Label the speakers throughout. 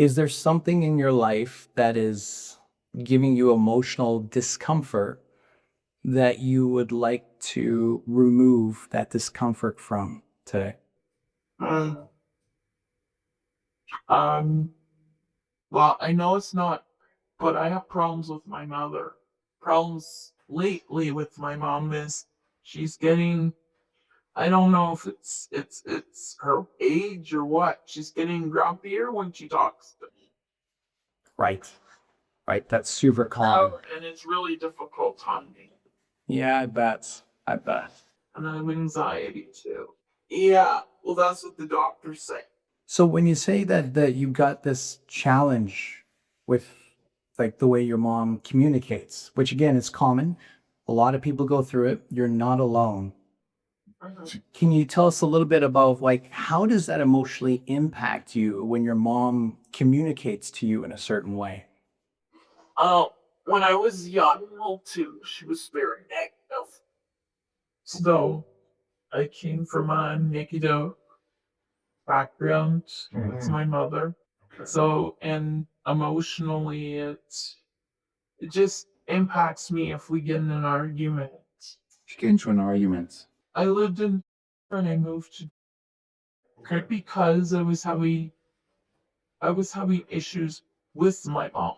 Speaker 1: Is there something in your life that is giving you emotional discomfort that you would like to remove that discomfort from today?
Speaker 2: Um, um, well, I know it's not, but I have problems with my mother. Problems lately with my mom is she's getting, I don't know if it's her age or what. She's getting grumpier when she talks to me.
Speaker 1: Right. Right. That's super common.
Speaker 2: And it's really difficult on me.
Speaker 1: Yeah, I bet. I bet.
Speaker 2: And I have anxiety too. Yeah, well, that's what the doctors say.
Speaker 1: So when you say that you got this challenge with like the way your mom communicates, which again is common, a lot of people go through it. You're not alone.
Speaker 2: Mhm.
Speaker 1: Can you tell us a little bit about like how does that emotionally impact you when your mom communicates to you in a certain way?
Speaker 2: When I was young, well, too, she was very negative. So I came from a negative background with my mother. So, and emotionally, it just impacts me if we get in an argument.
Speaker 1: If you get into an argument.
Speaker 2: I lived in and I moved to because I was having issues with my mom.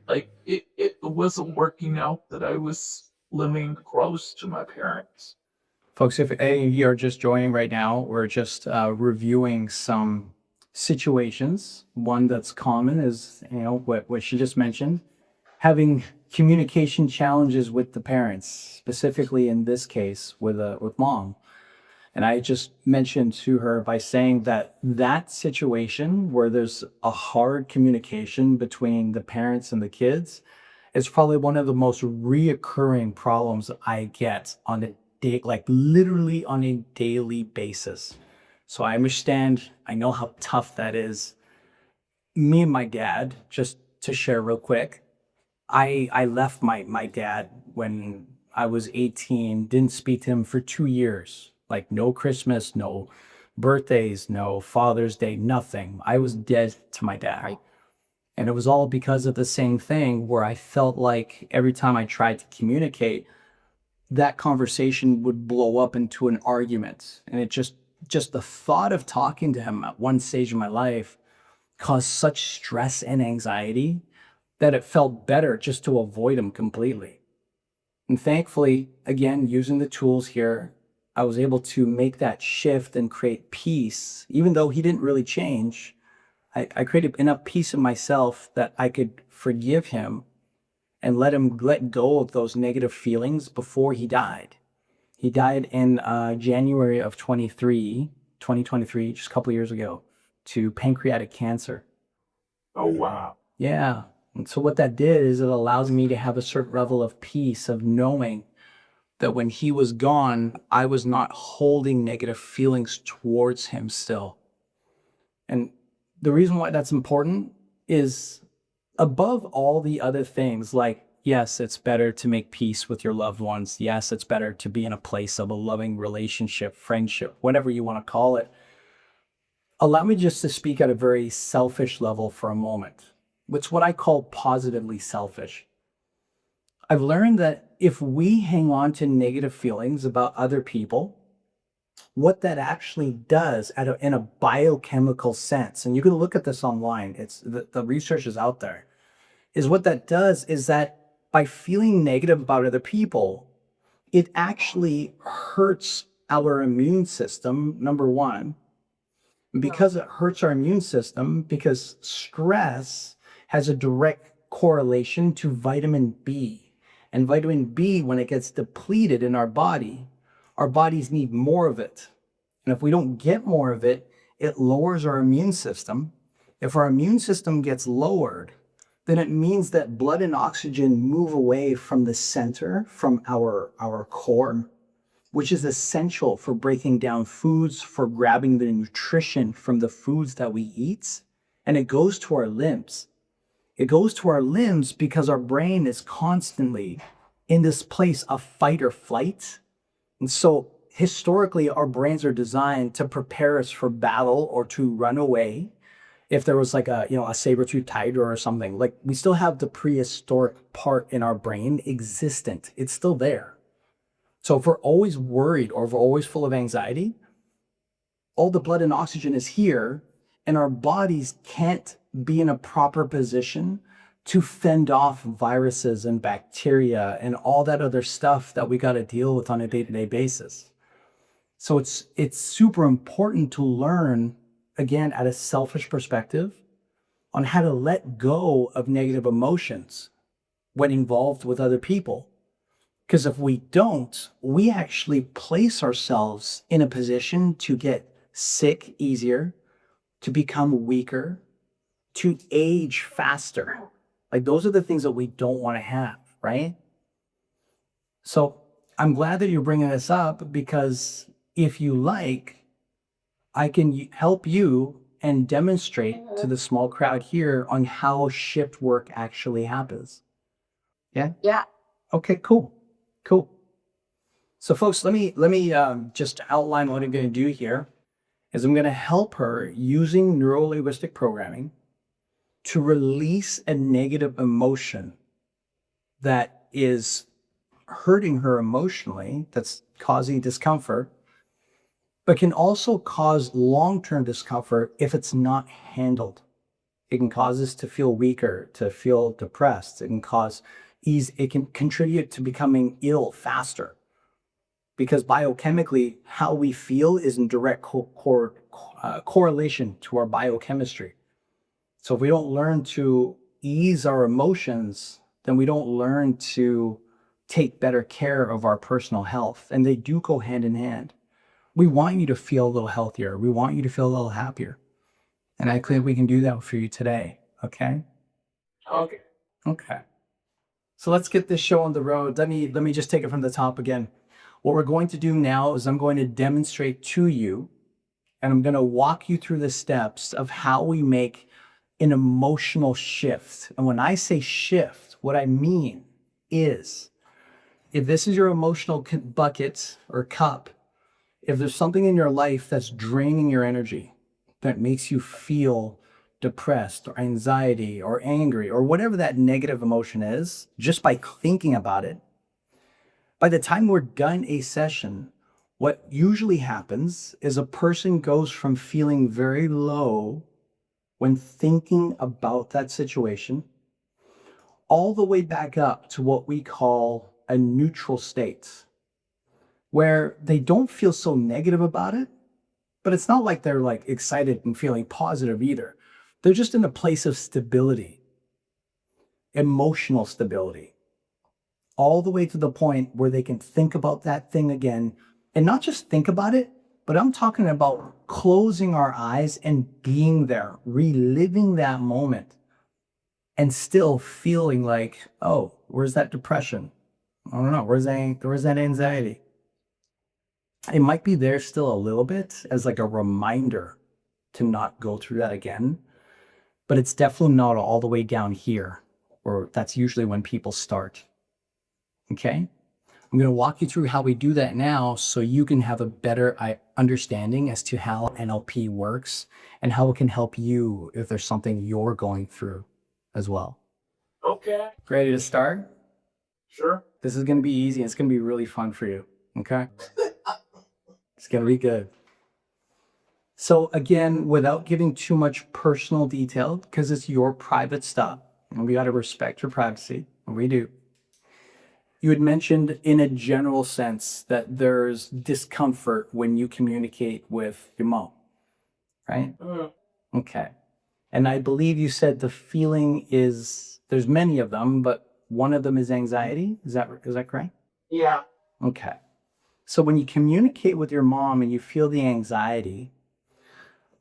Speaker 2: Like it wasn't working out that I was living close to my parents.
Speaker 1: Folks, if any of you are just joining right now, we're just reviewing some situations. One that's common is, what she just mentioned, having communication challenges with the parents, specifically in this case with mom. And I just mentioned to her by saying that situation where there's a hard communication between the parents and the kids is probably one of the most reoccurring problems I get on a day, like literally on a daily basis. So I understand, I know how tough that is. Me and my dad, just to share real quick, I left my dad when I was 18, didn't speak to him for 2 years. Like no Christmas, no birthdays, no Father's Day, nothing. I was dead to my dad. Right. And it was all because of the same thing where I felt like every time I tried to communicate, that conversation would blow up into an argument. And it just the thought of talking to him at one stage of my life caused such stress and anxiety that it felt better just to avoid him completely. And thankfully, again, using the tools here, I was able to make that shift and create peace. Even though he didn't really change, I created enough peace in myself that I could forgive him and let him let go of those negative feelings before he died. He died in January of 2023, just a couple of years ago, to pancreatic cancer.
Speaker 2: Oh wow.
Speaker 1: Yeah. And so what that did is it allows me to have a certain level of peace of knowing that when he was gone, I was not holding negative feelings towards him still. And the reason why that's important is above all the other things, like, yes, it's better to make peace with your loved ones. Yes, it's better to be in a place of a loving relationship, friendship, whatever you want to call it. Allow me just to speak at a very selfish level for a moment. It's what I call positively selfish. I've learned that if we hang on to negative feelings about other people, what that actually does in a biochemical sense, and you can look at this online, it's the research is out there, is what that does is that by feeling negative about other people, it actually hurts our immune system, number one, because it hurts our immune system, because stress has a direct correlation to vitamin B. And vitamin B, when it gets depleted in our bodies need more of it. And if we don't get more of it, it lowers our immune system. If our immune system gets lowered, then it means that blood and oxygen move away from the center, from our core, which is essential for breaking down foods, for grabbing the nutrition from the foods that we eat. And it goes to our limbs. It goes to our limbs because our brain is constantly in this place of fight or flight. And so historically, our brains are designed to prepare us for battle or to run away. if there was like a, a saber-tooth tiger or something, like we still have the prehistoric part in our brain existent. It's still there. So if we're always worried or if we're always full of anxiety, all the blood and oxygen is here, and our bodies can't be in a proper position to fend off viruses and bacteria and all that other stuff that we got to deal with on a day-to-day basis. So it's super important to learn, again, at a selfish perspective, on how to let go of negative emotions when involved with other people. Because if we don't, we actually place ourselves in a position to get sick easier, to become weaker, to age faster. Like those are the things that we don't want to have, right? So I'm glad that you're bringing this up, because if you like, I can help you and demonstrate to the small crowd here on how shift work actually happens. Yeah?
Speaker 3: Yeah.
Speaker 1: Okay, cool. Cool. So folks, let me just outline what I'm going to do here is I'm going to help her using neuro-linguistic programming to release a negative emotion that is hurting her emotionally, that's causing discomfort, but can also cause long-term discomfort if it's not handled. It can cause us to feel weaker, to feel depressed. It can contribute to becoming ill faster, because biochemically, how we feel is in direct correlation to our biochemistry. So if we don't learn to ease our emotions, then we don't learn to take better care of our personal health. And they do go hand in hand. We want you to feel a little healthier. We want you to feel a little happier. And I think we can do that for you today. Okay?
Speaker 2: Okay.
Speaker 1: Okay. So let's get this show on the road. Let me just take it from the top again. What we're going to do now is I'm going to demonstrate to you, and I'm going to walk you through the steps of how we make an emotional shift. And when I say shift, what I mean is, if this is your emotional bucket or cup, if there's something in your life that's draining your energy, that makes you feel depressed or anxiety or angry or whatever that negative emotion is, just by thinking about it, by the time we're done a session, what usually happens is a person goes from feeling very low when thinking about that situation, all the way back up to what we call a neutral state, where they don't feel so negative about it, but it's not like they're like excited and feeling positive either. They're just in a place of stability, emotional stability, all the way to the point where they can think about that thing again, and not just think about it, but I'm talking about closing our eyes and being there, reliving that moment, and still feeling like, oh, where's that depression? I don't know. Where's that anxiety? It might be there still a little bit as like a reminder to not go through that again, but it's definitely not all the way down here, or that's usually when people start. Okay? I'm going to walk you through how we do that now so you can have a better understanding as to how NLP works and how it can help you if there's something you're going through as well.
Speaker 2: Okay.
Speaker 1: Ready to start?
Speaker 2: Sure.
Speaker 1: This is going to be easy. It's going to be really fun for you. Okay? It's going to be good. So again, without giving too much personal detail, because it's your private stuff, and we got to respect your privacy, and we do. You had mentioned in a general sense that there's discomfort when you communicate with your mom, right? Okay. And I believe you said the feeling is, there's many of them, but one of them is anxiety. Is that correct?
Speaker 2: Yeah.
Speaker 1: Okay. So when you communicate with your mom and you feel the anxiety,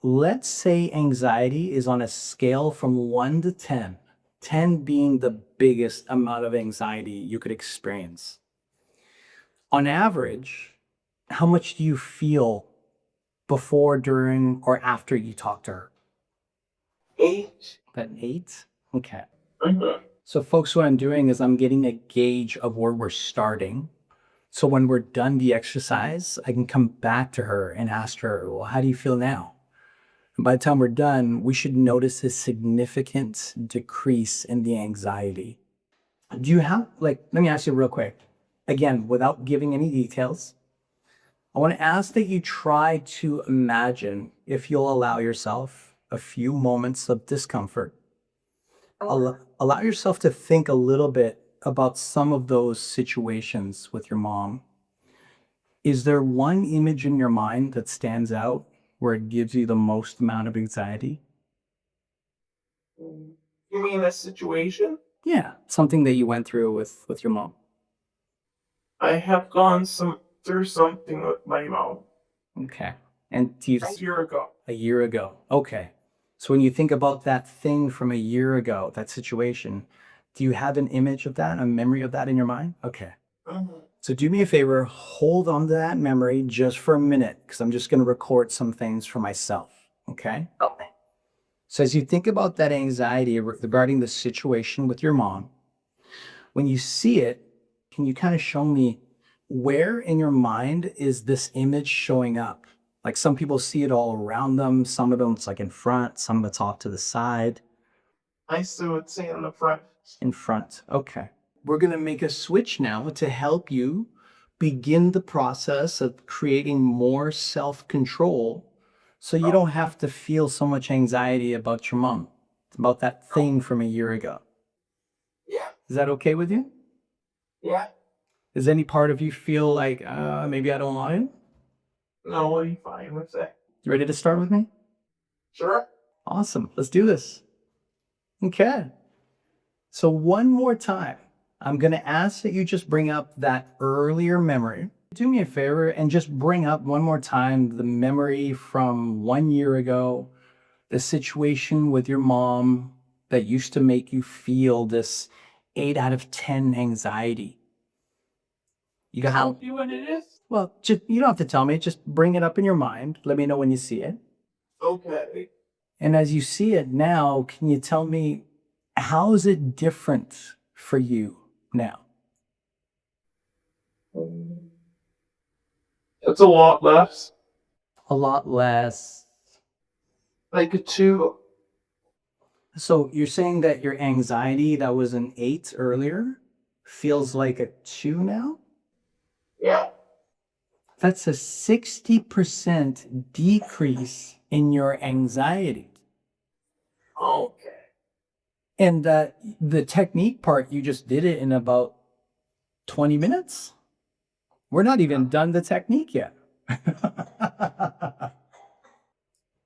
Speaker 1: let's say anxiety is on a scale from 1 to 10, 10 being the biggest amount of anxiety you could experience. On average, how much do you feel before, during, or after you talk to her?
Speaker 2: 8.
Speaker 1: About 8? Okay.
Speaker 2: Mhm.
Speaker 1: So folks, what I'm doing is I'm getting a gauge of where we're starting. So when we're done the exercise, I can come back to her and ask her, well, how do you feel now? By the time we're done, we should notice a significant decrease in the anxiety. Do you have, like, let me ask you real quick, again, without giving any details, I want to ask that you try to imagine, if you'll allow yourself a few moments of discomfort. Allow yourself to think a little bit about some of those situations with your mom. Is there one image in your mind that stands out where it gives you the most amount of anxiety?
Speaker 2: You mean a situation?
Speaker 1: Yeah, something that you went through with your mom.
Speaker 2: I have gone through something with my mom
Speaker 1: Okay. And do you
Speaker 2: a year ago.
Speaker 1: a year ago? Okay. So when you think about that thing from a year ago, that situation, do you have an image of that, a memory of that in your mind? Okay.
Speaker 2: Mhm.
Speaker 1: So do me a favor, hold on to that memory just for a minute, because I'm just going to record some things for myself. Okay. Okay. So as you think about that anxiety regarding the situation with your mom, when you see it, can you kind of show me where in your mind is this image showing up? Like some people see it all around them, some of them it's like in front, some of it's off to the side.
Speaker 2: I still would say in the front.
Speaker 1: In front. Okay. We're going to make a switch now to help you begin the process of creating more self control so you don't have to feel so much anxiety about your mom, about that thing from a year ago.
Speaker 2: Yeah.
Speaker 1: Is that okay with you?
Speaker 2: Yeah.
Speaker 1: Does any part of you feel like maybe I don't want it?
Speaker 2: No, I'm fine with that.
Speaker 1: You ready to start with me?
Speaker 2: Sure.
Speaker 1: Awesome. Let's do this. Okay. So one more time, I'm going to ask that you just bring up that earlier memory. Do me a favor and just bring up one more time the memory from 1 year ago, the situation with your mom that used to make you feel this 8 out of 10 anxiety. You got
Speaker 2: Tell you what it is?
Speaker 1: Well, just, you don't have to tell me. Just bring it up in your mind. Let me know when you see it.
Speaker 2: Okay.
Speaker 1: And as you see it now, can you tell me how is it different for you now?
Speaker 2: It's a lot less.
Speaker 1: A lot less.
Speaker 2: Like a 2.
Speaker 1: So you're saying that your anxiety that was an 8 earlier feels like a 2 now?
Speaker 2: Yeah.
Speaker 1: That's a 60% decrease in your anxiety.
Speaker 2: Okay.
Speaker 1: And the technique part, you just did it in about 20 minutes? We're not even done the technique yet.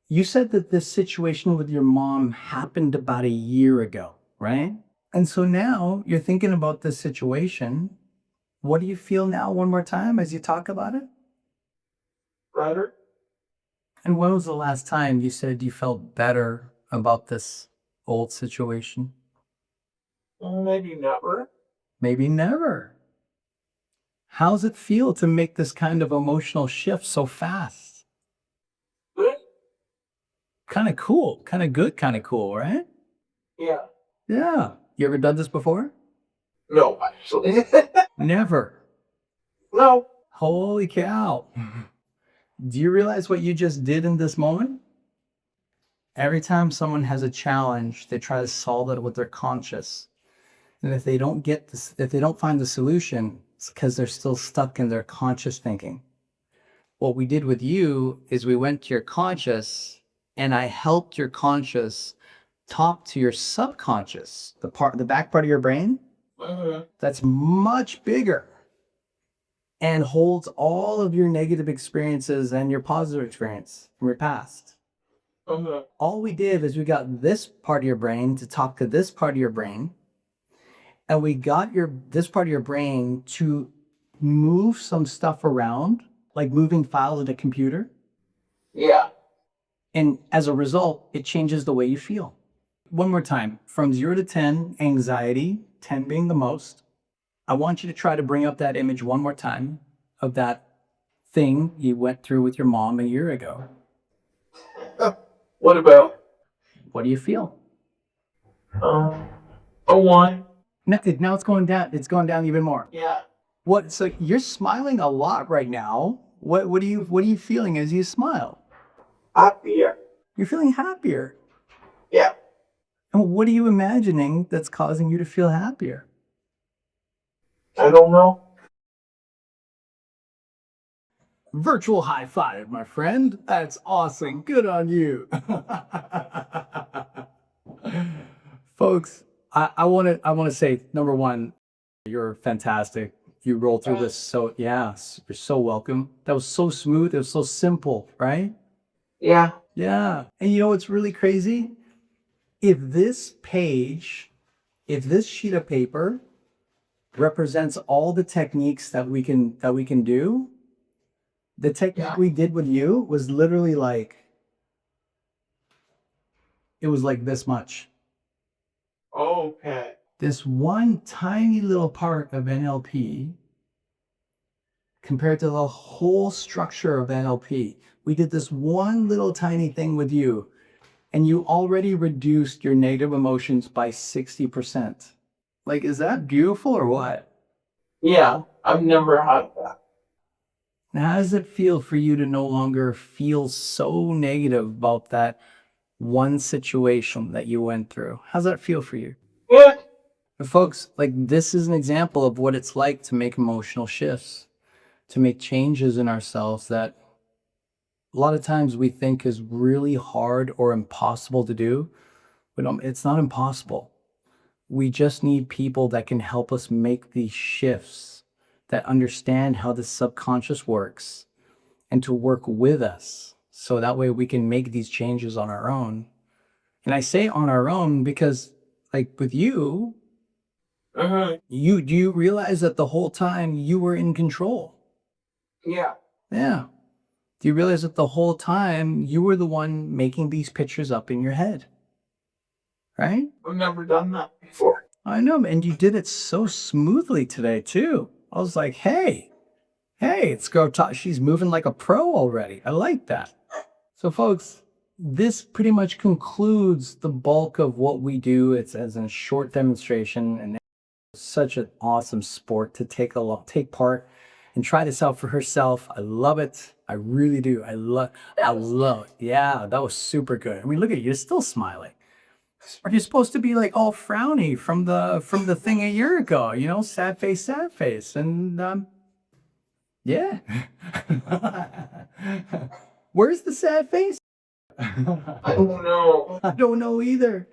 Speaker 1: You said that this situation with your mom happened about a year ago, right? And so now you're thinking about this situation. What do you feel now, one more time, as you talk about it?
Speaker 2: Better?
Speaker 1: And when was the last time you said you felt better about this old situation?
Speaker 2: Maybe never.
Speaker 1: Maybe never. How's it feel to make this kind of emotional shift so fast?
Speaker 2: Good?
Speaker 1: Kind of cool, kind of good, kind of cool, right?
Speaker 2: Yeah.
Speaker 1: Yeah. You ever done this before?
Speaker 2: No, actually.
Speaker 1: Never.
Speaker 2: No.
Speaker 1: Holy cow. Do you realize what you just did in this moment? Every time someone has a challenge, they try to solve it with their conscious. And if they don't get this, if they don't find the solution, it's because they're still stuck in their conscious thinking. What we did with you is we went to your conscious and I helped your conscious talk to your subconscious, the back part of your brain that's much bigger and holds all of your negative experiences and your positive experience from your past. All we did is we got this part of your brain to talk to this part of your brain, and we got this part of your brain to move some stuff around, like moving files in a computer.
Speaker 2: Yeah.
Speaker 1: And as a result, it changes the way you feel. One more time, from 0 to 10, anxiety, 10 being the most. I want you to try to bring up that image one more time of that thing you went through with your mom a year ago.
Speaker 2: What about?
Speaker 1: What do you feel?
Speaker 2: A 1.
Speaker 1: Now it's going down. It's going down even more.
Speaker 2: Yeah.
Speaker 1: What? So you're smiling a lot right now. What are you feeling as you smile?
Speaker 2: Happier.
Speaker 1: You're feeling happier.
Speaker 2: Yeah.
Speaker 1: And what are you imagining that's causing you to feel happier?
Speaker 2: I don't know.
Speaker 1: Virtual high five, my friend. That's awesome. Good on you. Folks, I want to say, number one, you're fantastic. You rolled through this so yeah, you're so welcome. That was so smooth. It was so simple, right?
Speaker 2: Yeah.
Speaker 1: Yeah. And you know what's really crazy? If this page, if this sheet of paper represents all the techniques that we can do, the technique we did with you was literally like it was like this much.
Speaker 2: Okay.
Speaker 1: This one tiny little part of NLP compared to the whole structure of NLP. We did this one little tiny thing with you, and you already reduced your negative emotions by 60%. Like, is that beautiful or what?
Speaker 2: Yeah. I've never had that.
Speaker 1: And how does it feel for you to no longer feel so negative about that one situation that you went through? How's that feel for you?
Speaker 2: Good.
Speaker 1: But folks, like this is an example of what it's like to make emotional shifts, to make changes in ourselves that a lot of times we think is really hard or impossible to do. But it's not impossible. We just need people that can help us make these shifts, that understand how the subconscious works and to work with us. So that way we can make these changes on our own. And I say on our own because like with you,
Speaker 2: Mm-hmm.
Speaker 1: do you realize that the whole time you were in control?
Speaker 2: Yeah.
Speaker 1: Yeah. Do you realize that the whole time you were the one making these pictures up in your head? Right?
Speaker 2: I've never done that before.
Speaker 1: I know, and you did it so smoothly today too. I was like, hey, it's girl talk. She's moving like a pro already. I like that. So folks, this pretty much concludes the bulk of what we do. It's as a short demonstration, and it's such an awesome sport to take part and try this out for herself. I love it. I really do. I love it. Yeah, that was super good. I mean, look at you, you're still smiling. Are you supposed to be like all frowny from the thing a year ago? You know, sad face, sad face, and yeah. Where's the sad face?
Speaker 2: I don't know.
Speaker 1: I don't know either.